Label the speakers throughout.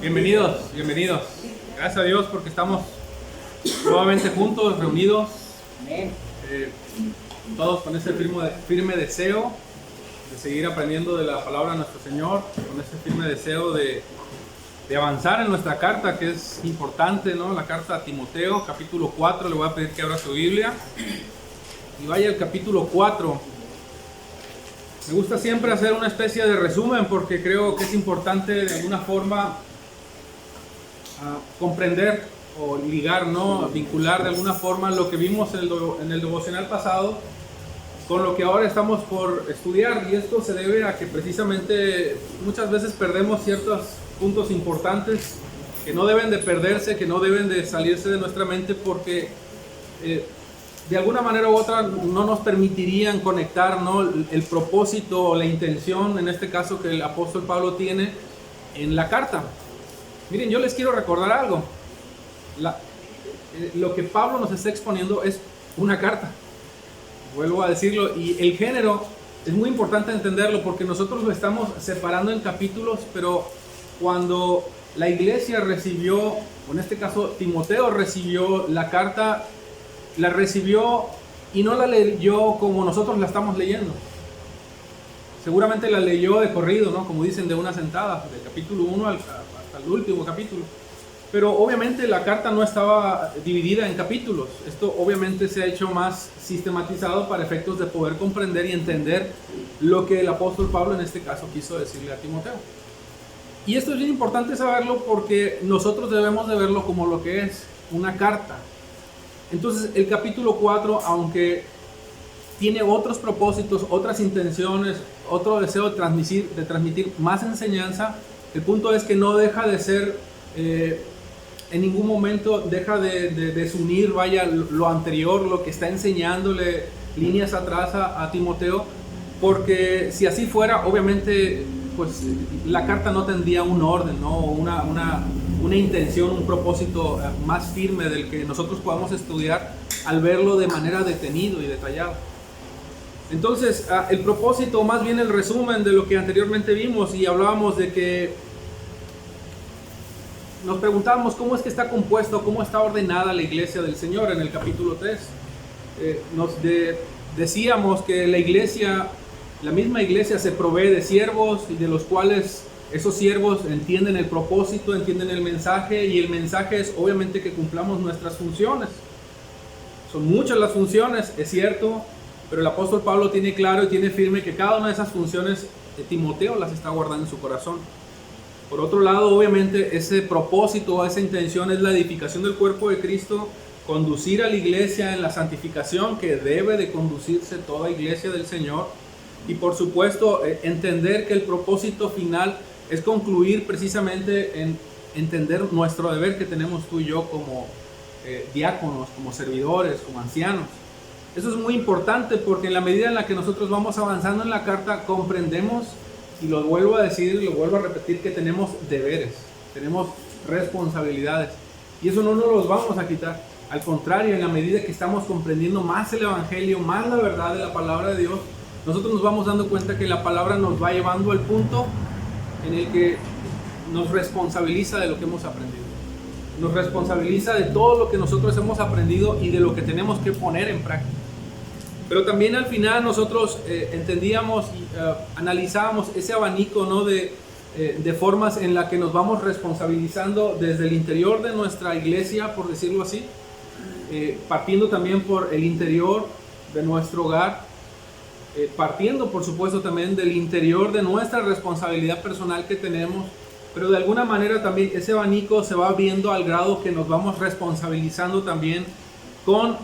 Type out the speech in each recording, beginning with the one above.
Speaker 1: Bienvenidos, bienvenidos. Gracias a Dios porque estamos nuevamente juntos, reunidos, todos con ese firme deseo de seguir aprendiendo de la palabra de nuestro Señor, con ese firme deseo de avanzar en nuestra carta, que es importante, ¿no? La carta a Timoteo, capítulo 4. Le voy a pedir que abra su Biblia y vaya al capítulo 4. Me gusta siempre hacer una especie de resumen porque creo que es importante de alguna forma comprender o ligar, ¿no? Vincular de alguna forma lo que vimos en el devocional pasado con lo que ahora estamos por estudiar, y esto se debe a que precisamente muchas veces perdemos ciertos puntos importantes que no deben de perderse, que no deben de salirse de nuestra mente porque de alguna manera u otra no nos permitirían conectar, ¿no? El propósito o la intención, en este caso, que el apóstol Pablo tiene en la carta. Miren, yo les quiero recordar algo. Lo que Pablo nos está exponiendo es una carta. Vuelvo a decirlo, y el género es muy importante entenderlo porque nosotros lo estamos separando en capítulos, pero cuando la iglesia recibió, o en este caso Timoteo recibió la carta, la recibió y no la leyó como nosotros la estamos leyendo. Seguramente la leyó de corrido, ¿no? Como dicen, de una sentada, del capítulo 1 hasta el último capítulo. Pero obviamente la carta no estaba dividida en capítulos. Esto obviamente se ha hecho más sistematizado para efectos de poder comprender y entender lo que el apóstol Pablo en este caso quiso decirle a Timoteo. Y esto es bien importante saberlo porque nosotros debemos de verlo como lo que es una carta. Entonces el capítulo 4, aunque tiene otros propósitos, otras intenciones, otro deseo de transmitir más enseñanza, el punto es que no deja de ser, en ningún momento deja de desunir, vaya, lo anterior, lo que está enseñándole líneas atrás a Timoteo, porque si así fuera, obviamente, pues la carta no tendría un orden, ¿no? Una intención, un propósito más firme del que nosotros podamos estudiar al verlo de manera detenido y detallado. Entonces, el propósito, más bien el resumen de lo que anteriormente vimos, y hablábamos de que nos preguntábamos cómo es que está compuesto, cómo está ordenada la iglesia del Señor en el capítulo 3. Decíamos que la misma iglesia se provee de siervos y de los cuales esos siervos entienden el propósito, entienden el mensaje, y el mensaje es obviamente que cumplamos nuestras funciones. Son muchas las funciones, es cierto, pero el apóstol Pablo tiene claro y tiene firme que cada una de esas funciones Timoteo las está guardando en su corazón. Por otro lado, obviamente ese propósito, esa intención es la edificación del cuerpo de Cristo, conducir a la iglesia en la santificación que debe de conducirse toda iglesia del Señor, y por supuesto entender que el propósito final es concluir precisamente en entender nuestro deber que tenemos tú y yo como diáconos, como servidores, como ancianos. Eso es muy importante porque en la medida en la que nosotros vamos avanzando en la carta comprendemos, y lo vuelvo a decir, lo vuelvo a repetir, que tenemos deberes, tenemos responsabilidades, y eso no nos los vamos a quitar. Al contrario, en la medida que estamos comprendiendo más el evangelio, más la verdad de la palabra de Dios, nosotros nos vamos dando cuenta que la palabra nos va llevando al punto en el que nos responsabiliza de lo que hemos aprendido. Nos responsabiliza de todo lo que nosotros hemos aprendido y de lo que tenemos que poner en práctica. Pero también al final nosotros entendíamos y analizábamos ese abanico, ¿no? de formas en la que nos vamos responsabilizando desde el interior de nuestra iglesia, por decirlo así, partiendo también por el interior de nuestro hogar, partiendo por supuesto también del interior de nuestra responsabilidad personal que tenemos, pero de alguna manera también ese abanico se va viendo al grado que nos vamos responsabilizando también con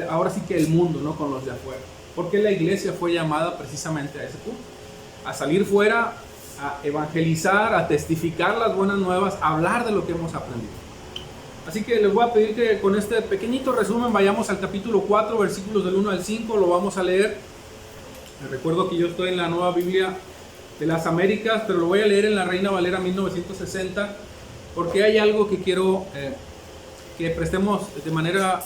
Speaker 1: ahora sí que el mundo, ¿no? Con los de afuera, porque la iglesia fue llamada precisamente a ese punto, a salir fuera, a evangelizar, a testificar las buenas nuevas, a hablar de lo que hemos aprendido. Así que les voy a pedir que con este pequeñito resumen vayamos al capítulo 4, versículos del 1 al 5, lo vamos a leer. Les recuerdo que yo estoy en la Nueva Biblia de las Américas, pero lo voy a leer en la Reina Valera 1960, porque hay algo que quiero que prestemos de manera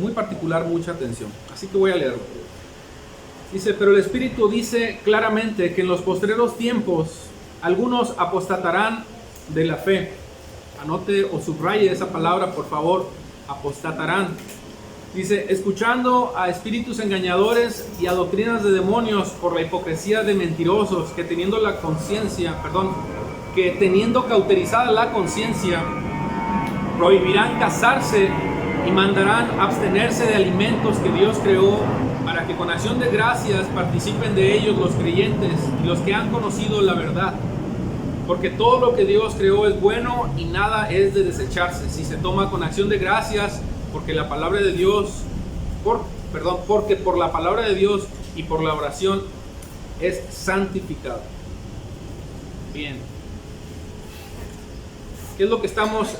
Speaker 1: muy particular mucha atención. Así que voy a leerlo. Dice: pero el Espíritu dice claramente que en los postreros tiempos Algunos apostatarán de la fe. Anote o subraye esa palabra, por favor, apostatarán. Dice, escuchando a espíritus engañadores y a doctrinas de demonios por la hipocresía de mentirosos, que teniendo cauterizada la conciencia, prohibirán casarse y mandarán abstenerse de alimentos que Dios creó, para que con acción de gracias participen de ellos los creyentes y los que han conocido la verdad. Porque todo lo que Dios creó es bueno y nada es de desecharse si se toma con acción de gracias, porque la palabra de Dios, porque por la palabra de Dios y por la oración es santificado. Bien. ¿Qué es lo que estamos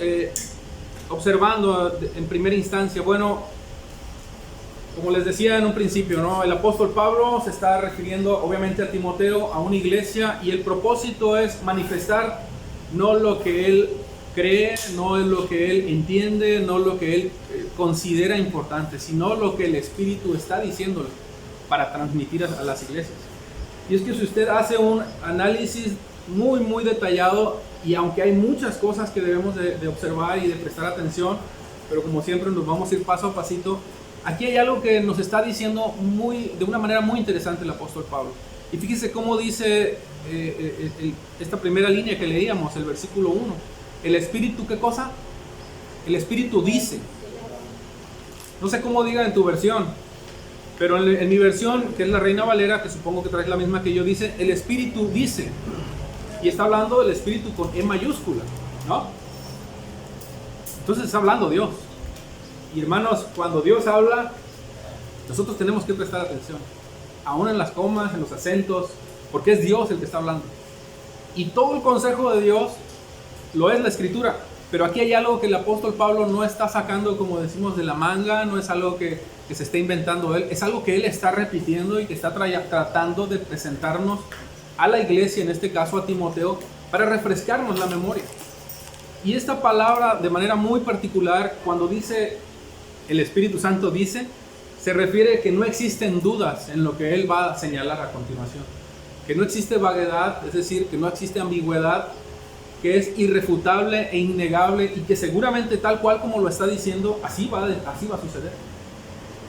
Speaker 1: observando en primera instancia? Bueno, como les decía en un principio, ¿no? El apóstol Pablo se está refiriendo obviamente a Timoteo, a una iglesia, y el propósito es manifestar no lo que él cree, no es lo que él entiende, no lo que él considera importante, sino lo que el Espíritu está diciéndole para transmitir a las iglesias. Y es que si usted hace un análisis muy detallado, y aunque hay muchas cosas que debemos de observar y de prestar atención, pero como siempre nos vamos a ir paso a pasito, aquí hay algo que nos está diciendo de una manera muy interesante el apóstol Pablo. Y fíjese cómo dice esta primera línea que leíamos, el versículo 1. El Espíritu, ¿qué cosa? El Espíritu dice. No sé cómo diga en tu versión, pero en mi versión, que es la Reina Valera, que supongo que traes la misma que yo, dice, el Espíritu dice. Y está hablando del Espíritu con E mayúscula, ¿no? Entonces está hablando Dios. Y hermanos, cuando Dios habla, nosotros tenemos que prestar atención, aún en las comas, en los acentos, porque es Dios el que está hablando. Y todo el consejo de Dios lo es la Escritura. Pero aquí hay algo que el apóstol Pablo no está sacando, como decimos, de la manga, no es algo que se está inventando él, es algo que él está repitiendo y que está tratando de presentarnos a la iglesia, en este caso a Timoteo, para refrescarnos la memoria. Y esta palabra, de manera muy particular, cuando dice el Espíritu Santo dice, se refiere que no existen dudas en lo que él va a señalar a continuación, que no existe vaguedad, es decir, que no existe ambigüedad, que es irrefutable e innegable, y que seguramente tal cual como lo está diciendo, así va a suceder.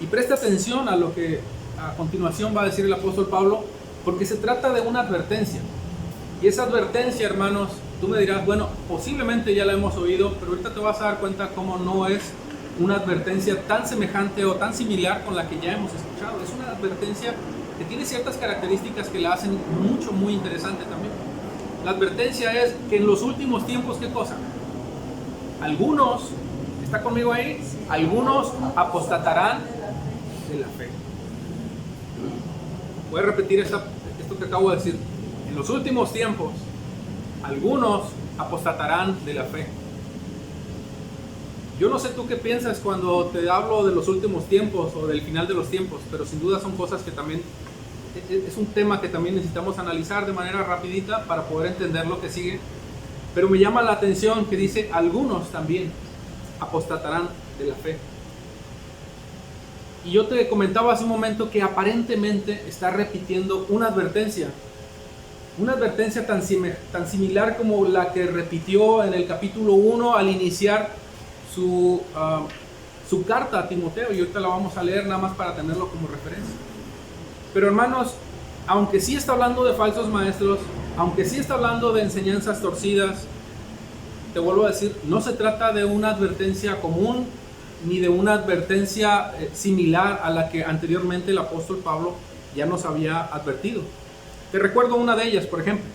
Speaker 1: Y presta atención a lo que a continuación va a decir el apóstol Pablo, porque se trata de una advertencia. Y esa advertencia, hermanos, tú me dirás, bueno, posiblemente ya la hemos oído, pero ahorita te vas a dar cuenta cómo no es una advertencia tan semejante o tan similar con la que ya hemos escuchado. Es una advertencia que tiene ciertas características que la hacen muy interesante también. La advertencia es que en los últimos tiempos, ¿qué cosa? Algunos, ¿está conmigo ahí? Algunos apostatarán de la fe. Voy a repetir esto que acabo de decir. En los últimos tiempos, algunos apostatarán de la fe. Yo no sé tú qué piensas cuando te hablo de los últimos tiempos o del final de los tiempos, pero sin duda son cosas que también, es un tema que también necesitamos analizar de manera rapidita para poder entender lo que sigue. Pero me llama la atención que dice, algunos también apostatarán de la fe. Y yo te comentaba hace un momento que aparentemente está repitiendo una advertencia tan similar como la que repitió en el capítulo 1 al iniciar su carta a Timoteo, y ahorita la vamos a leer nada más para tenerlo como referencia. Pero hermanos, aunque sí está hablando de falsos maestros, aunque sí está hablando de enseñanzas torcidas, te vuelvo a decir, no se trata de una advertencia común ni de una advertencia similar a la que anteriormente el apóstol Pablo ya nos había advertido. Te recuerdo una de ellas, por ejemplo,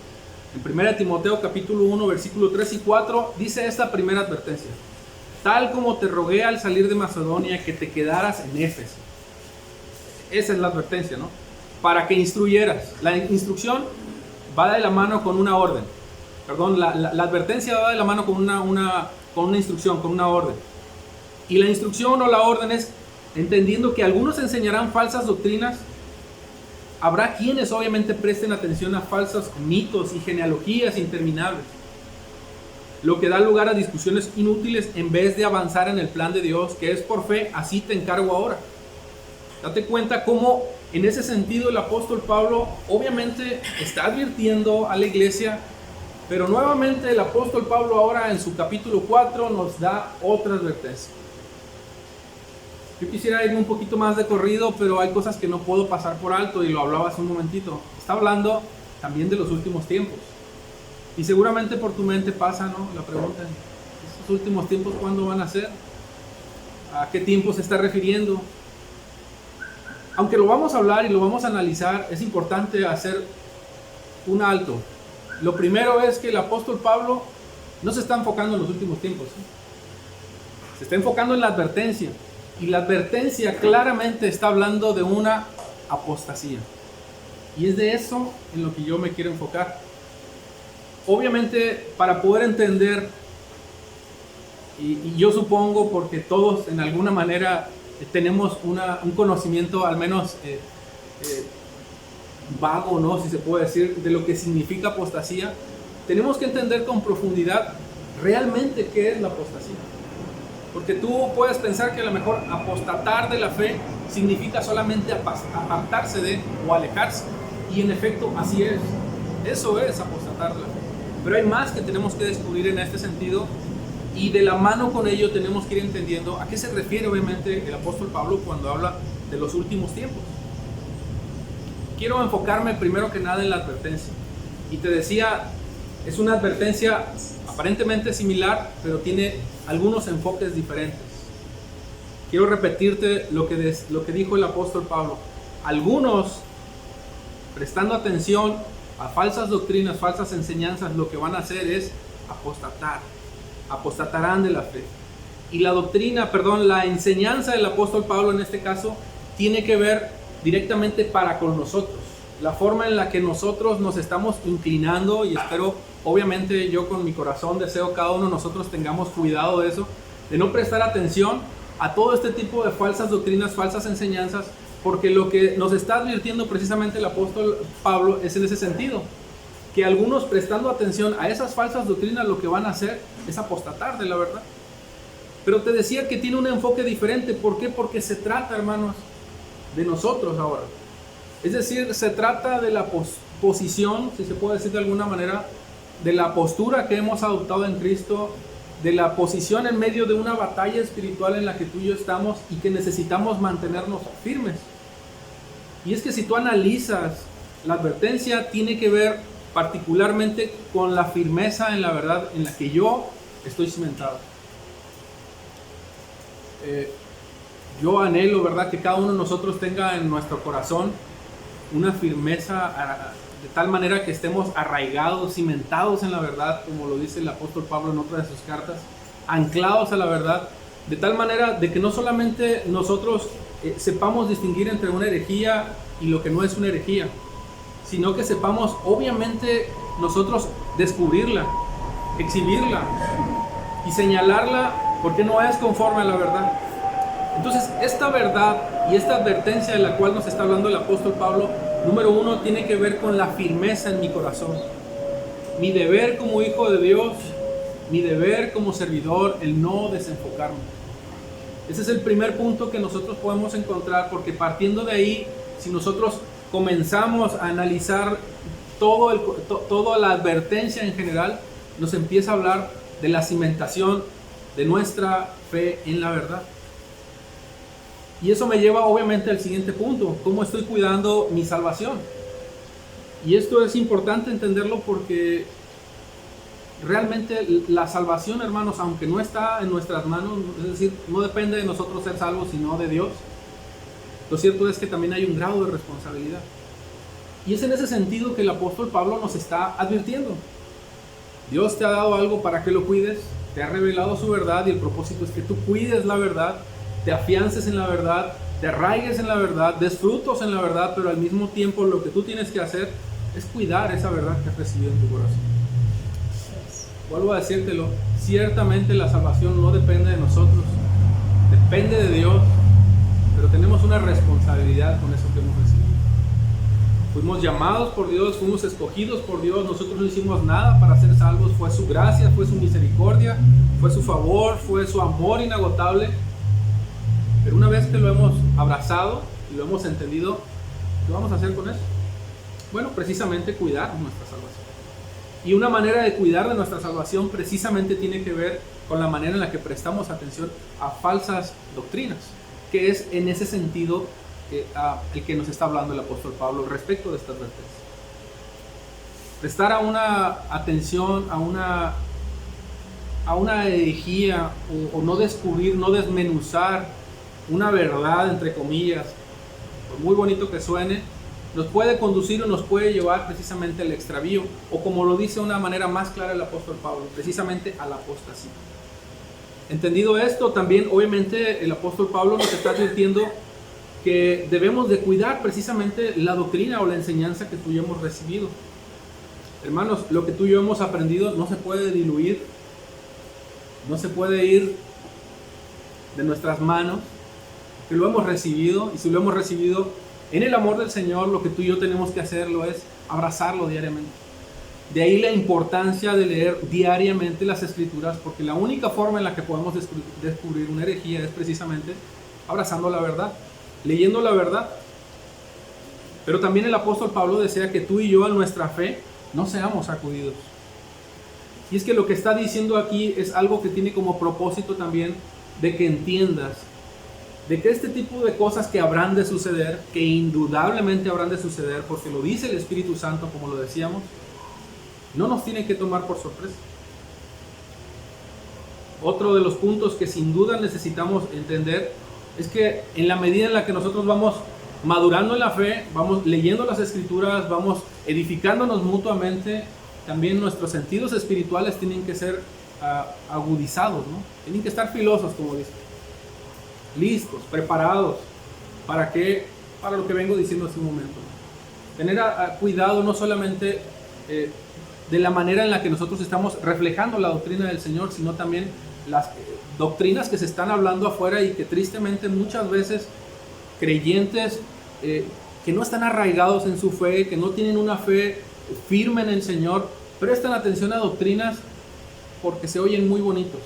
Speaker 1: en 1 Timoteo capítulo 1, versículo 3 y 4, dice esta primera advertencia: tal como te rogué al salir de Macedonia que te quedaras en Éfeso. Esa es la advertencia, ¿no? Para que instruyeras. La instrucción va de la mano con una orden. Perdón, la advertencia va de la mano con una instrucción, con una orden. Y la instrucción o la orden es entendiendo que algunos enseñarán falsas doctrinas. Habrá quienes obviamente presten atención a falsos mitos y genealogías interminables, lo que da lugar a discusiones inútiles en vez de avanzar en el plan de Dios, que es por fe. Así te encargo ahora. Date cuenta cómo en ese sentido el apóstol Pablo obviamente está advirtiendo a la iglesia Pero nuevamente el apóstol Pablo ahora en su capítulo 4 nos da otra advertencia. Yo quisiera irme un poquito más de corrido, pero hay cosas que no puedo pasar por alto y lo hablaba hace un momentito. Está hablando también de los últimos tiempos. Y seguramente por tu mente pasa, ¿no? La pregunta, ¿estos últimos tiempos cuándo van a ser? ¿A qué tiempo se está refiriendo? Aunque lo vamos a hablar y lo vamos a analizar, es importante hacer un alto. Lo primero es que el apóstol Pablo no se está enfocando en los últimos tiempos, ¿sí? Se está enfocando en la advertencia. Y la advertencia claramente está hablando de una apostasía. Y es de eso en lo que yo me quiero enfocar. Obviamente, para poder entender, y yo supongo porque todos en alguna manera tenemos un conocimiento al menos vago, ¿no? Si se puede decir, de lo que significa apostasía, tenemos que entender con profundidad realmente qué es la apostasía. Porque tú puedes pensar que a lo mejor apostatar de la fe significa solamente apartarse de o alejarse. Y en efecto así es. Eso es apostatar de la fe. Pero hay más que tenemos que descubrir en este sentido. Y de la mano con ello tenemos que ir entendiendo a qué se refiere obviamente el apóstol Pablo cuando habla de los últimos tiempos. Quiero enfocarme primero que nada en la advertencia. Y te decía, es una advertencia aparentemente similar, pero tiene algunos enfoques diferentes. Quiero repetirte lo que dijo el apóstol Pablo. Algunos, prestando atención a falsas doctrinas, falsas enseñanzas, lo que van a hacer es apostatar. Apostatarán de la fe. Y la enseñanza del apóstol Pablo en este caso tiene que ver directamente para con nosotros. La forma en la que nosotros nos estamos inclinando, y espero, obviamente yo con mi corazón deseo cada uno de nosotros tengamos cuidado de eso, de no prestar atención a todo este tipo de falsas doctrinas, falsas enseñanzas, porque lo que nos está advirtiendo precisamente el apóstol Pablo es en ese sentido, que algunos prestando atención a esas falsas doctrinas lo que van a hacer es apostatar de la verdad. Pero te decía que tiene un enfoque diferente. ¿Por qué? Porque se trata, hermanos, de nosotros ahora. Es decir, se trata de la posición, si se puede decir de alguna manera, de la postura que hemos adoptado en Cristo, de la posición en medio de una batalla espiritual en la que tú y yo estamos y que necesitamos mantenernos firmes. Y es que si tú analizas, la advertencia tiene que ver particularmente con la firmeza en la verdad en la que yo estoy cimentado. Yo anhelo, ¿verdad?, que cada uno de nosotros tenga en nuestro corazón una firmeza de tal manera que estemos arraigados, cimentados en la verdad, como lo dice el apóstol Pablo en otra de sus cartas, anclados a la verdad, de tal manera de que no solamente nosotros sepamos distinguir entre una herejía y lo que no es una herejía, sino que sepamos obviamente nosotros descubrirla, exhibirla y señalarla porque no es conforme a la verdad. Entonces, esta verdad y esta advertencia de la cual nos está hablando el apóstol Pablo, número uno, tiene que ver con la firmeza en mi corazón. Mi deber como hijo de Dios, mi deber como servidor, el no desenfocarme. Ese es el primer punto que nosotros podemos encontrar, porque partiendo de ahí, si nosotros comenzamos a analizar toda la advertencia en general, nos empieza a hablar de la cimentación de nuestra fe en la verdad. Y eso me lleva obviamente al siguiente punto: ¿cómo estoy cuidando mi salvación? Y esto es importante entenderlo porque realmente la salvación, hermanos, aunque no está en nuestras manos, es decir, no depende de nosotros ser salvos, sino de Dios, lo cierto es que también hay un grado de responsabilidad. Y es en ese sentido que el apóstol Pablo nos está advirtiendo. Dios te ha dado algo para que lo cuides, te ha revelado su verdad y el propósito es que tú cuides la verdad, te afiances en la verdad, te arraigues en la verdad, des frutos en la verdad, pero al mismo tiempo lo que tú tienes que hacer es cuidar esa verdad que has recibido en tu corazón. Vuelvo a decírtelo, ciertamente la salvación no depende de nosotros, depende de Dios, pero tenemos una responsabilidad con eso que hemos recibido. Fuimos llamados por Dios, fuimos escogidos por Dios, nosotros no hicimos nada para ser salvos, fue su gracia, fue su misericordia, fue su favor, fue su amor inagotable. Pero una vez que lo hemos abrazado y lo hemos entendido, ¿qué vamos a hacer con eso? Bueno, precisamente cuidar nuestra salvación. Y una manera de cuidar de nuestra salvación precisamente tiene que ver con la manera en la que prestamos atención a falsas doctrinas, que es en ese sentido el que nos está hablando el apóstol Pablo respecto de estas advertencias. Prestar a una atención, a una herejía, o no descubrir, no desmenuzar una verdad, entre comillas, por muy bonito que suene, nos puede conducir o nos puede llevar precisamente al extravío, o como lo dice de una manera más clara el apóstol Pablo, precisamente a la apostasía. Entendido esto, también obviamente el apóstol Pablo nos está advirtiendo que debemos de cuidar precisamente la doctrina o la enseñanza que tú y yo hemos recibido. Hermanos, lo que tú y yo hemos aprendido no se puede diluir, no se puede ir de nuestras manos, que lo hemos recibido, y si lo hemos recibido en el amor del Señor, lo que tú y yo tenemos que hacerlo es abrazarlo diariamente. De ahí la importancia de leer diariamente las Escrituras, porque la única forma en la que podemos descubrir una herejía es precisamente abrazando la verdad, leyendo la verdad. Pero también el apóstol Pablo desea que tú y yo en nuestra fe no seamos sacudidos. Y es que lo que está diciendo aquí es algo que tiene como propósito también de que entiendas de que este tipo de cosas que habrán de suceder, que indudablemente habrán de suceder, porque lo dice el Espíritu Santo, como lo decíamos, no nos tienen que tomar por sorpresa. Otro de los puntos que sin duda necesitamos entender es que en la medida en la que nosotros vamos madurando en la fe, vamos leyendo las Escrituras, vamos edificándonos mutuamente, también nuestros sentidos espirituales tienen que ser agudizados, ¿no? Tienen que estar filosos, como dice, listos, preparados. ¿Para qué? Para lo que vengo diciendo hace un momento, ¿no? Tener cuidado no solamente de la manera en la que nosotros estamos reflejando la doctrina del Señor, sino también las doctrinas que se están hablando afuera y que tristemente muchas veces creyentes que no están arraigados en su fe, que no tienen una fe firme en el Señor, prestan atención a doctrinas porque se oyen muy bonitos,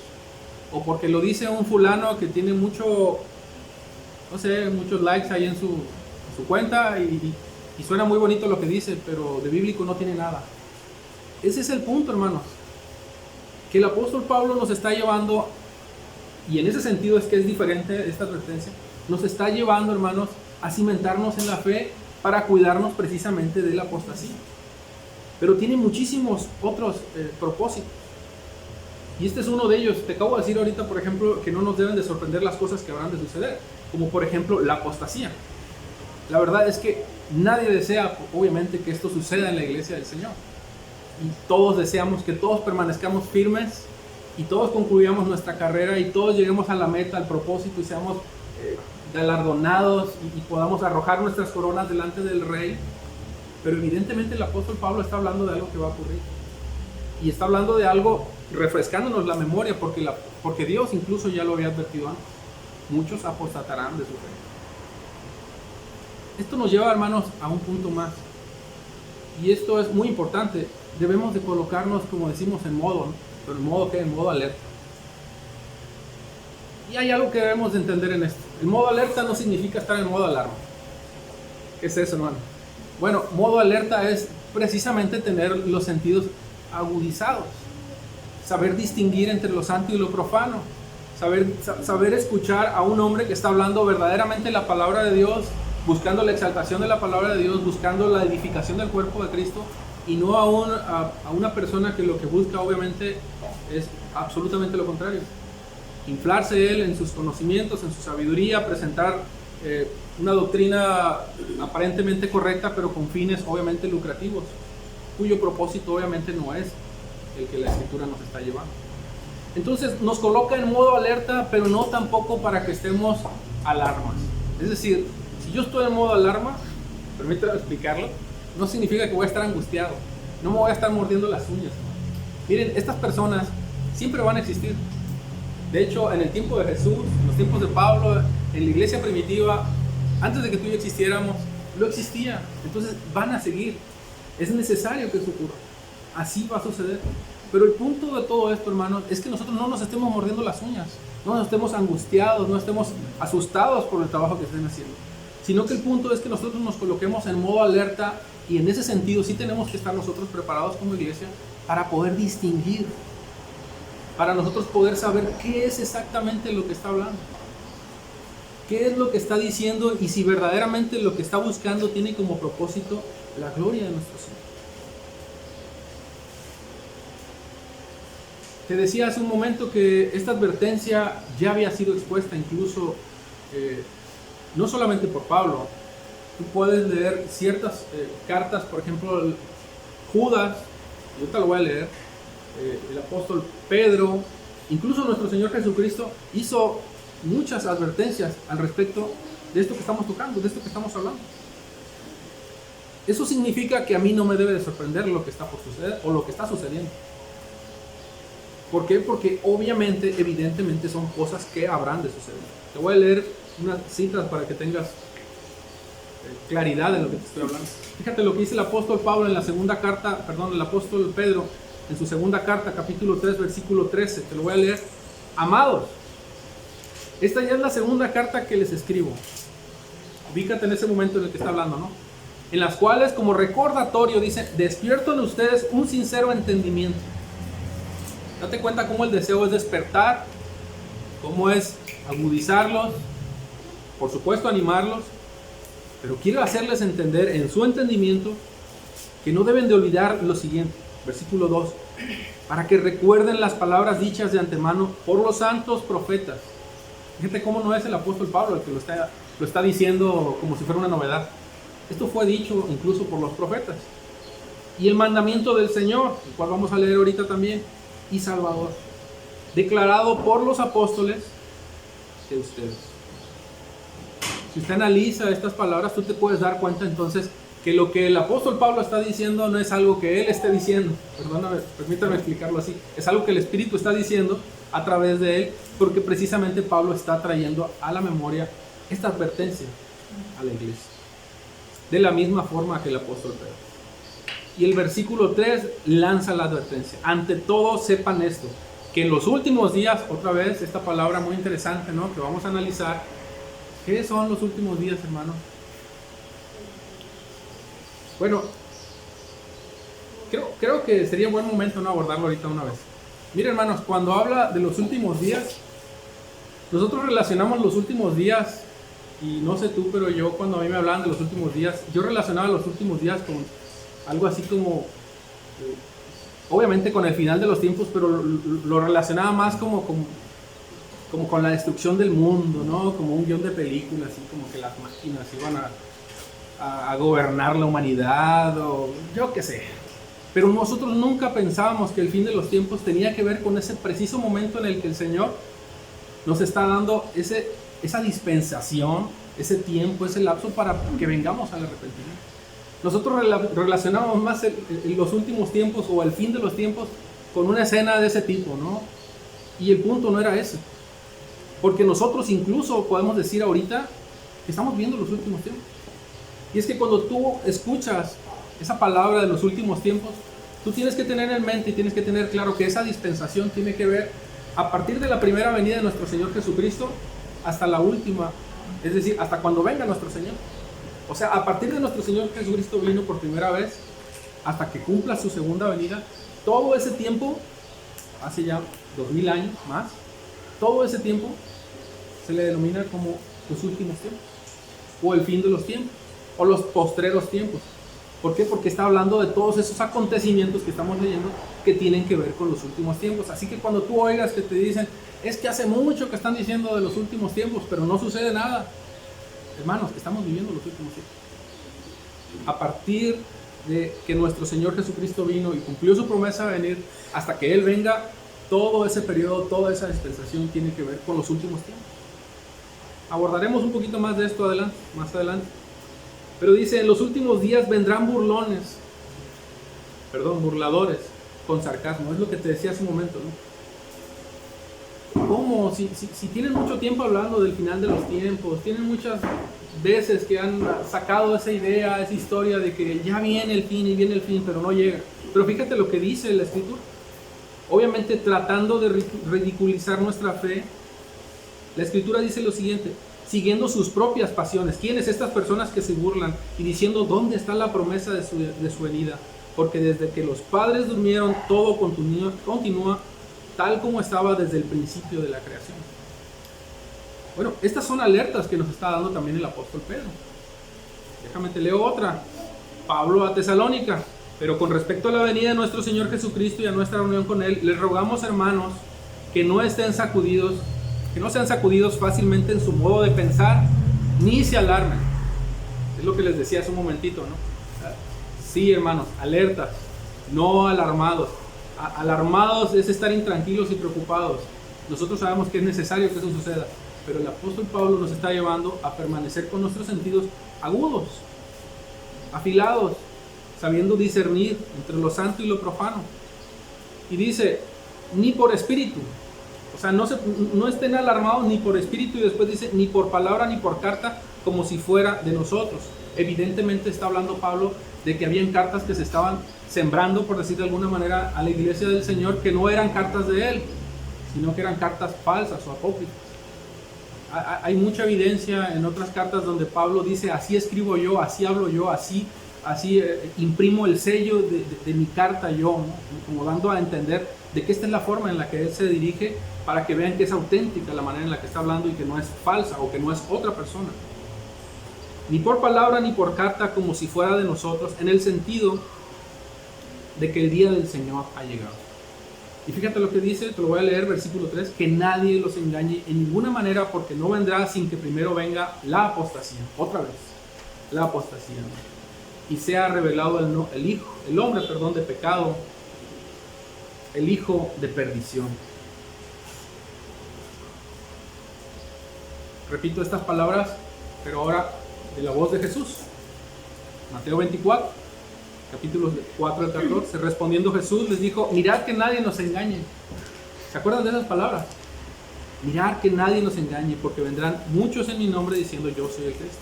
Speaker 1: o porque lo dice un fulano que tiene muchos likes ahí en su cuenta y suena muy bonito lo que dice, pero de bíblico no tiene nada. Ese es el punto, hermanos, que el apóstol Pablo nos está llevando, y en ese sentido es que es diferente esta advertencia, nos está llevando, hermanos, a cimentarnos en la fe para cuidarnos precisamente de la apostasía. Pero tiene muchísimos otros propósitos. Y este es uno de ellos. Te acabo de decir ahorita, por ejemplo, que no nos deben de sorprender las cosas que habrán de suceder, como por ejemplo la apostasía. La verdad es que nadie desea, obviamente, que esto suceda en la iglesia del Señor. Y todos deseamos que todos permanezcamos firmes y todos concluyamos nuestra carrera y todos lleguemos a la meta, al propósito, y seamos galardonados y podamos arrojar nuestras coronas delante del Rey. Pero evidentemente el apóstol Pablo está hablando de algo que va a ocurrir. Y está hablando de algo refrescándonos la memoria, porque Dios incluso ya lo había advertido antes. Muchos apostatarán de su fe. Esto nos lleva, hermanos, a un punto más. Y esto es muy importante. Debemos de colocarnos, como decimos, en modo, ¿no? Pero en modo ¿qué? En modo alerta. Y hay algo que debemos de entender en esto. El modo alerta no significa estar en modo alarma. ¿Qué es eso, hermano? Bueno, modo alerta es precisamente tener los sentidos agudizados. Saber distinguir entre lo santo y lo profano. Saber escuchar a un hombre que está hablando verdaderamente la palabra de Dios, buscando la exaltación de la palabra de Dios, buscando la edificación del cuerpo de Cristo, y no a una persona que lo que busca obviamente es absolutamente lo contrario. Inflarse él en sus conocimientos, en su sabiduría, presentar una doctrina aparentemente correcta, pero con fines obviamente lucrativos, cuyo propósito obviamente no es el que la Escritura nos está llevando. Entonces nos coloca en modo alerta, pero no tampoco para que estemos alarmas. Es decir, si yo estoy en modo alarma, permítame explicarlo, no significa que voy a estar angustiado, no me voy a estar mordiendo las uñas. Miren, estas personas siempre van a existir. De hecho, en el tiempo de Jesús, en los tiempos de Pablo, en la iglesia primitiva, antes de que tú y yo existiéramos, lo existía. Entonces van a seguir. Es necesario que eso ocurra. Así va a suceder. Pero el punto de todo esto, hermanos, es que nosotros no nos estemos mordiendo las uñas, no nos estemos angustiados, no estemos asustados por el trabajo que estén haciendo, sino que el punto es que nosotros nos coloquemos en modo alerta, y en ese sentido sí tenemos que estar nosotros preparados como iglesia para poder distinguir, para nosotros poder saber qué es exactamente lo que está hablando, qué es lo que está diciendo y si verdaderamente lo que está buscando tiene como propósito la gloria de nuestro Señor. Te decía hace un momento que esta advertencia ya había sido expuesta incluso no solamente por Pablo. Tú puedes leer ciertas cartas, por ejemplo, Judas, yo te lo voy a leer, el apóstol Pedro, incluso nuestro Señor Jesucristo hizo muchas advertencias al respecto de esto que estamos tocando, de esto que estamos hablando. Eso significa que a mí no me debe de sorprender lo que está por suceder o lo que está sucediendo. ¿Por qué? Porque obviamente, evidentemente son cosas que habrán de suceder. Te voy a leer unas citas para que tengas claridad en lo que te estoy hablando. Fíjate lo que dice el apóstol Pablo en la segunda carta, perdón, el apóstol Pedro en su segunda carta, capítulo 3, versículo 13. Te lo voy a leer. Amados, esta ya es la segunda carta que les escribo. Ubícate en ese momento en el que está hablando, ¿no? En las cuales, como recordatorio, dice, despierto en ustedes un sincero entendimiento. Date cuenta cómo el deseo es despertar, cómo es agudizarlos, por supuesto animarlos, pero quiero hacerles entender en su entendimiento que no deben de olvidar lo siguiente, versículo 2, para que recuerden las palabras dichas de antemano por los santos profetas. Fíjate cómo no es el apóstol Pablo el que lo está diciendo como si fuera una novedad. Esto fue dicho incluso por los profetas. Y el mandamiento del Señor, el cual vamos a leer ahorita también, y Salvador, declarado por los apóstoles de ustedes. Si usted analiza estas palabras, tú te puedes dar cuenta entonces que lo que el apóstol Pablo está diciendo no es algo que él esté diciendo, perdóname, permítame explicarlo así, es algo que el Espíritu está diciendo a través de él, porque precisamente Pablo está trayendo a la memoria esta advertencia a la iglesia, de la misma forma que el apóstol Pedro. Y el versículo 3 lanza la advertencia. Ante todo sepan esto, que en los últimos días, otra vez esta palabra muy interesante, ¿no?, que vamos a analizar. ¿Qué son los últimos días, hermano? Bueno, creo que sería un buen momento, ¿no?, abordarlo ahorita una vez. Miren, hermanos, cuando habla de los últimos días, nosotros relacionamos los últimos días, y no sé tú, pero yo cuando a mí me hablaban de los últimos días, yo relacionaba los últimos días con algo así como, obviamente con el final de los tiempos, pero lo relacionaba más como con la destrucción del mundo, ¿no? Como un guión de película, así como que las máquinas iban a gobernar la humanidad, o yo qué sé. Pero nosotros nunca pensábamos que el fin de los tiempos tenía que ver con ese preciso momento en el que el Señor nos está dando esa dispensación, ese tiempo, ese lapso para que vengamos al arrepentimiento. Nosotros relacionamos más los últimos tiempos o el fin de los tiempos con una escena de ese tipo, ¿no? Y el punto no era ese. Porque nosotros incluso podemos decir ahorita que estamos viendo los últimos tiempos. Y es que cuando tú escuchas esa palabra de los últimos tiempos, tú tienes que tener en mente y tienes que tener claro que esa dispensación tiene que ver a partir de la primera venida de nuestro Señor Jesucristo hasta la última, es decir, hasta cuando venga nuestro Señor. O sea, a partir de nuestro Señor Jesucristo vino por primera vez hasta que cumpla su segunda venida, todo ese tiempo, hace ya 2000 años más, todo ese tiempo se le denomina como los últimos tiempos, o el fin de los tiempos, o los postreros tiempos. ¿Por qué? Porque está hablando de todos esos acontecimientos que estamos leyendo que tienen que ver con los últimos tiempos. Así que cuando tú oigas que te dicen, es que hace mucho que están diciendo de los últimos tiempos, pero no sucede nada, hermanos, estamos viviendo los últimos tiempos. A partir de que nuestro Señor Jesucristo vino y cumplió su promesa de venir, hasta que Él venga, todo ese periodo, toda esa dispensación tiene que ver con los últimos tiempos. Abordaremos un poquito más de esto más adelante. Pero dice, en los últimos días vendrán burladores, con sarcasmo. Es lo que te decía hace un momento, ¿no? ¿Cómo? Si tienen mucho tiempo hablando del final de los tiempos, tienen muchas veces que han sacado esa idea, esa historia de que ya viene el fin y viene el fin, pero no llega. Pero fíjate lo que dice la Escritura. Obviamente tratando de ridiculizar nuestra fe, la Escritura dice lo siguiente, siguiendo sus propias pasiones. ¿Quiénes? Estas personas que se burlan y diciendo, ¿dónde está la promesa de su venida? porque desde que los padres durmieron, todo continúa tal como estaba desde el principio de la creación. Bueno, estas son alertas que nos está dando también el apóstol Pedro. Déjame te leo otra. Pablo a Tesalónica. Pero con respecto a la venida de nuestro Señor Jesucristo y a nuestra unión con Él, les rogamos, hermanos, que no sean sacudidos fácilmente en su modo de pensar, ni se alarmen. Es lo que les decía hace un momentito, ¿no? Sí, hermanos, alertas, no alarmados. Alarmados es estar intranquilos y preocupados. Nosotros sabemos que es necesario que eso suceda, pero el apóstol Pablo nos está llevando a permanecer con nuestros sentidos agudos, afilados, sabiendo discernir entre lo santo y lo profano. Y dice, ni por espíritu. O sea, no estén alarmados ni por espíritu, y después dice, ni por palabra ni por carta, como si fuera de nosotros. Evidentemente está hablando Pablo de que habían cartas que se estaban sembrando, por decir de alguna manera, a la iglesia del Señor, que no eran cartas de él, sino que eran cartas falsas o apócrifas. Hay mucha evidencia en otras cartas donde Pablo dice, así escribo yo, así hablo yo, así imprimo el sello de mi carta yo, ¿no? Como dando a entender de que esta es la forma en la que él se dirige, para que vean que es auténtica la manera en la que está hablando y que no es falsa o que no es otra persona. Ni por palabra ni por carta, como si fuera de nosotros, en el sentido de que el día del Señor ha llegado. Y fíjate lo que dice, te lo voy a leer, versículo 3, que nadie los engañe en ninguna manera, porque no vendrá sin que primero venga la apostasía, otra vez, la apostasía, y sea revelado el hombre de pecado, el hijo de perdición. Repito estas palabras, pero ahora de la voz de Jesús. Mateo 24, capítulos 4 al 14. Respondiendo Jesús les dijo, mirad que nadie nos engañe. ¿Se acuerdan de esas palabras? Mirad que nadie nos engañe, porque vendrán muchos en mi nombre diciendo yo soy el Cristo.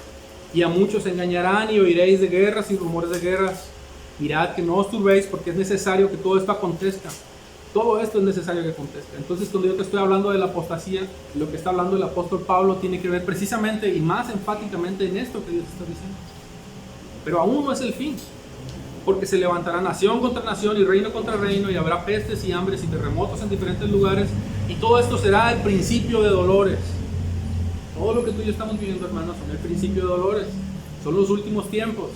Speaker 1: Y a muchos engañarán y oiréis de guerras y rumores de guerras. Mirad que no os turbéis, porque es necesario que todo esto acontezca. Todo esto es necesario que acontezca. Entonces, cuando yo te estoy hablando de la apostasía, lo que está hablando el apóstol Pablo tiene que ver precisamente y más enfáticamente en esto que Dios está diciendo. Pero aún no es el fin, porque se levantará nación contra nación y reino contra reino, y habrá pestes y hambres y terremotos en diferentes lugares, y todo esto será el principio de dolores. Todo lo que tú y yo estamos viviendo, hermanos, son el principio de dolores, son los últimos tiempos.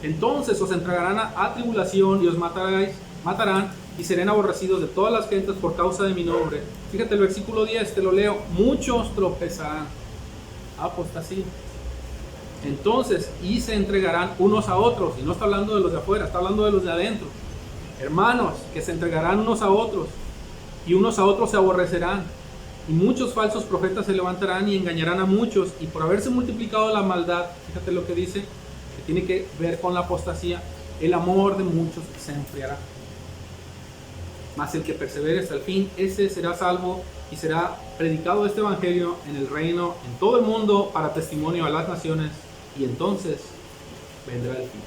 Speaker 1: Entonces os entregarán a tribulación y os matarán y serán aborrecidos de todas las gentes por causa de mi nombre. Fíjate el versículo 10, te lo leo. Muchos tropezarán. Apostasía. Entonces, y se entregarán unos a otros. Y no está hablando de los de afuera, está hablando de los de adentro. Hermanos, que se entregarán unos a otros. Y unos a otros se aborrecerán. Y muchos falsos profetas se levantarán y engañarán a muchos. Y por haberse multiplicado la maldad, fíjate lo que dice, que tiene que ver con la apostasía, el amor de muchos se enfriará. Mas el que persevere hasta el fin, ese será salvo, y será predicado este evangelio en el reino, en todo el mundo, para testimonio a las naciones, y entonces vendrá el fin.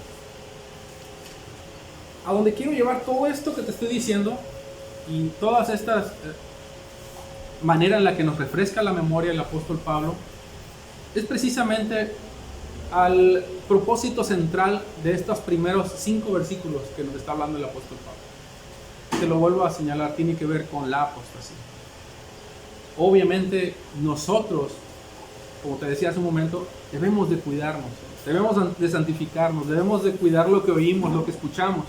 Speaker 1: A donde quiero llevar todo esto que te estoy diciendo, y todas estas maneras en la que nos refresca la memoria el apóstol Pablo, es precisamente al propósito central de estos primeros 5 versículos que nos está hablando el apóstol Pablo. Te lo vuelvo a señalar, tiene que ver con la apostasía. Obviamente nosotros, como te decía hace un momento, debemos de cuidarnos, debemos de santificarnos, debemos de cuidar lo que oímos, lo que escuchamos.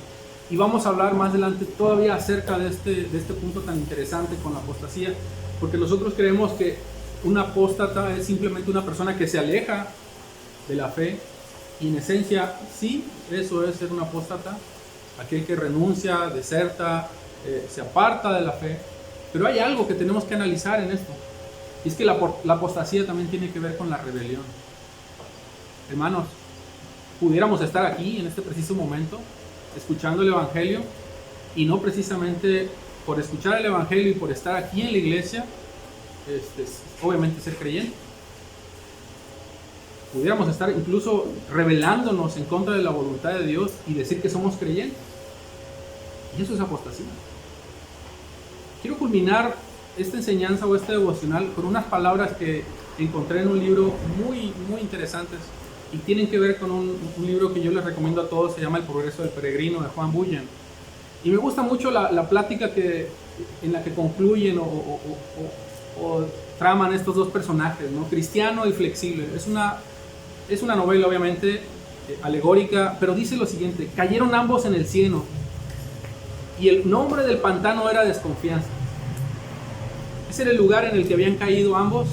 Speaker 1: Y vamos a hablar más adelante todavía acerca de este punto tan interesante con la apostasía, porque nosotros creemos que un apóstata es simplemente una persona que se aleja de la fe, y en esencia sí, eso es ser un apóstata, aquel que renuncia, deserta, se aparta de la fe. Pero hay algo que tenemos que analizar en esto, y es que la apostasía también tiene que ver con la rebelión. Hermanos, pudiéramos estar aquí en este preciso momento escuchando el evangelio, y no precisamente por escuchar el evangelio y por estar aquí en la iglesia, obviamente ser creyente. Pudiéramos estar incluso rebelándonos en contra de la voluntad de Dios y decir que somos creyentes, y eso es apostasía. Quiero culminar esta enseñanza o este devocional con unas palabras que encontré en un libro muy, muy interesantes y tienen que ver con un libro que yo les recomiendo a todos, se llama El progreso del peregrino, de Juan Bunyan. Y me gusta mucho la plática en la que concluyen o traman estos dos personajes, ¿no? Cristiano y Flexible. Es una novela obviamente alegórica, pero dice lo siguiente: cayeron ambos en el cieno y el nombre del pantano era desconfianza. Ese era el lugar en el que habían caído ambos.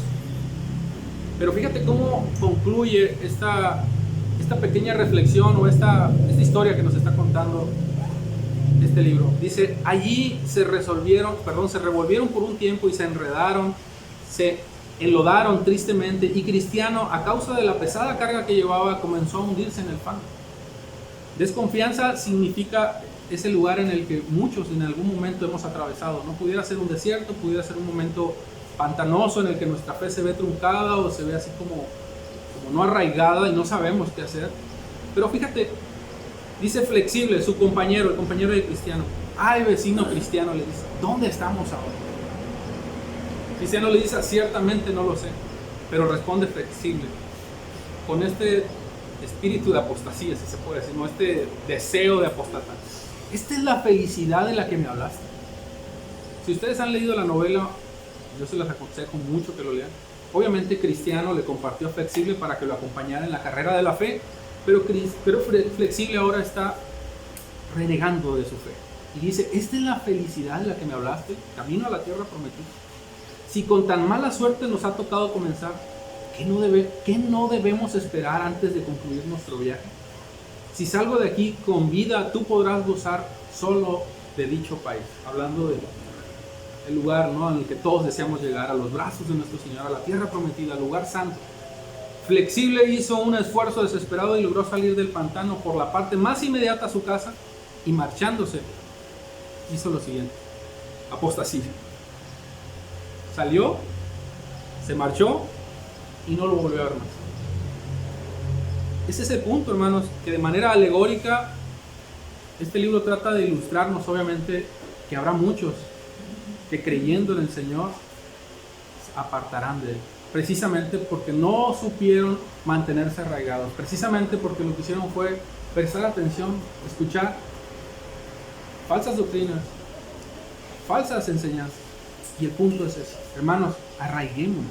Speaker 1: Pero fíjate cómo concluye esta pequeña reflexión o esta historia que nos está contando este libro. Dice: allí se revolvieron por un tiempo y se enredaron, se enlodaron tristemente, y Cristiano, a causa de la pesada carga que llevaba, comenzó a hundirse en el fango. Desconfianza significa ese lugar en el que muchos en algún momento hemos atravesado, ¿no? Pudiera ser un desierto, pudiera ser un momento pantanoso en el que nuestra fe se ve truncada o se ve así como no arraigada y no sabemos qué hacer. Pero fíjate, dice Flexible, su compañero, el compañero de Cristiano: ay, vecino Cristiano, le dice, ¿dónde estamos ahora? Cristiano le dice: ciertamente no lo sé. Pero responde Flexible, con este espíritu de apostasía, si se puede decir, ¿no? Este deseo de apostatar: esta es la felicidad de la que me hablaste. Si ustedes han leído la novela, yo se las aconsejo mucho que lo lean. Obviamente Cristiano le compartió a Flexible para que lo acompañara en la carrera de la fe, pero Flexible ahora está renegando de su fe. Y dice: esta es la felicidad de la que me hablaste, camino a la tierra prometida. Si con tan mala suerte nos ha tocado comenzar, ¿qué no debemos esperar antes de concluir nuestro viaje? Si salgo de aquí con vida, tú podrás gozar solo de dicho país. Hablando del lugar, ¿no?, en el que todos deseamos llegar, a los brazos de nuestro Señor, a la tierra prometida, al lugar santo. Flexible hizo un esfuerzo desesperado y logró salir del pantano por la parte más inmediata a su casa, y marchándose hizo lo siguiente: apostasía. Salió, se marchó y no lo volvió a ver más. Ese es el punto, hermanos, que de manera alegórica este libro trata de ilustrarnos, obviamente, que habrá muchos que, creyendo en el Señor, se apartarán de Él, precisamente porque no supieron mantenerse arraigados, precisamente porque lo que hicieron fue prestar atención, escuchar falsas doctrinas, falsas enseñanzas. Y el punto es ese, hermanos: arraiguémonos.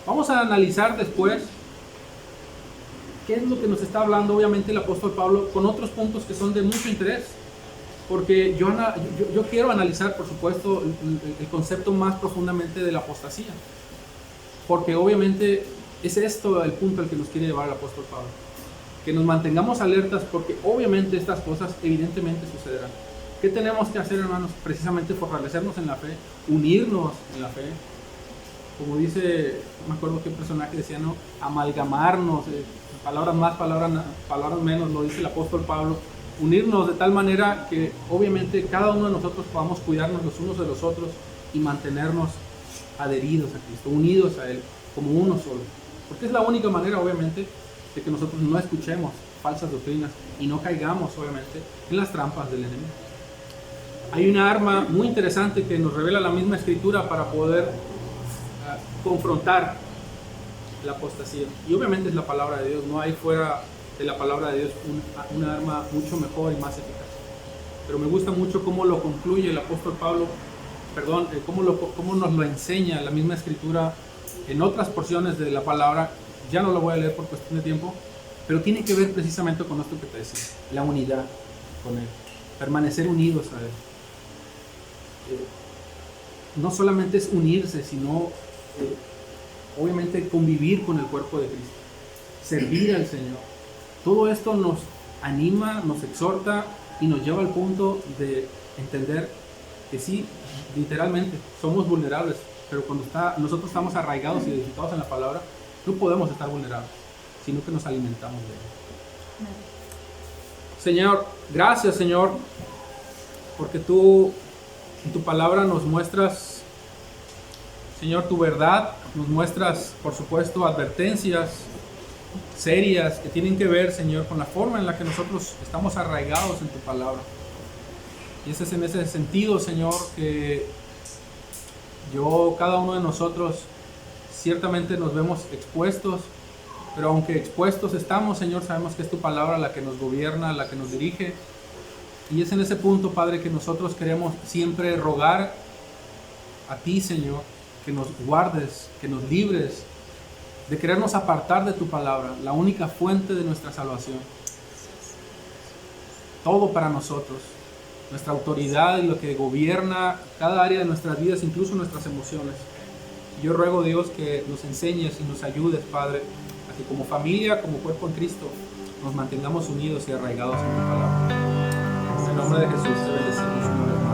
Speaker 1: Vamos a analizar después qué es lo que nos está hablando, obviamente, el apóstol Pablo, con otros puntos que son de mucho interés. Porque yo quiero analizar, por supuesto, el concepto más profundamente de la apostasía. Porque obviamente es esto el punto al que nos quiere llevar el apóstol Pablo. Que nos mantengamos alertas, porque obviamente estas cosas evidentemente sucederán. ¿Qué tenemos que hacer, hermanos? Precisamente fortalecernos en la fe, unirnos en la fe. Como dice, no me acuerdo qué personaje decía, ¿no? Amalgamarnos, palabras más, palabras menos, lo dice el apóstol Pablo. Unirnos de tal manera que obviamente cada uno de nosotros podamos cuidarnos los unos de los otros y mantenernos adheridos a Cristo, unidos a Él, como uno solo. Porque es la única manera, obviamente, de que nosotros no escuchemos falsas doctrinas y no caigamos, obviamente, en las trampas del enemigo. Hay una arma muy interesante que nos revela la misma Escritura para poder confrontar la apostasía. Y obviamente es la palabra de Dios. No hay fuera de la palabra de Dios una arma mucho mejor y más eficaz. Pero me gusta mucho cómo lo concluye el apóstol Pablo, cómo nos lo enseña la misma Escritura en otras porciones de la palabra. Ya no lo voy a leer por cuestión de tiempo, pero tiene que ver precisamente con esto que te decía, la unidad con Él, permanecer unidos a Él. No solamente es unirse, sino obviamente convivir con el cuerpo de Cristo, servir al Señor. Todo esto nos anima, nos exhorta y nos lleva al punto de entender que sí, literalmente somos vulnerables, pero cuando nosotros estamos arraigados y edificados en la palabra, no podemos estar vulnerables, sino que nos alimentamos de ella. Señor, gracias, Señor, porque tú en tu palabra nos muestras, Señor, tu verdad, nos muestras, por supuesto, advertencias serias que tienen que ver, Señor, con la forma en la que nosotros estamos arraigados en tu palabra. Y ese es en ese sentido, Señor, que cada uno de nosotros, ciertamente nos vemos expuestos pero aunque expuestos estamos, Señor, sabemos que es tu palabra la que nos gobierna, la que nos dirige. Y es en ese punto, Padre, que nosotros queremos siempre rogar a ti, Señor, que nos guardes, que nos libres de querernos apartar de tu palabra, la única fuente de nuestra salvación. Todo para nosotros, nuestra autoridad y lo que gobierna cada área de nuestras vidas, incluso nuestras emociones. Yo ruego, Dios, que nos enseñes y nos ayudes, Padre, a que como familia, como cuerpo en Cristo, nos mantengamos unidos y arraigados en tu palabra. En el nombre de Jesús te bendecimos una vez más.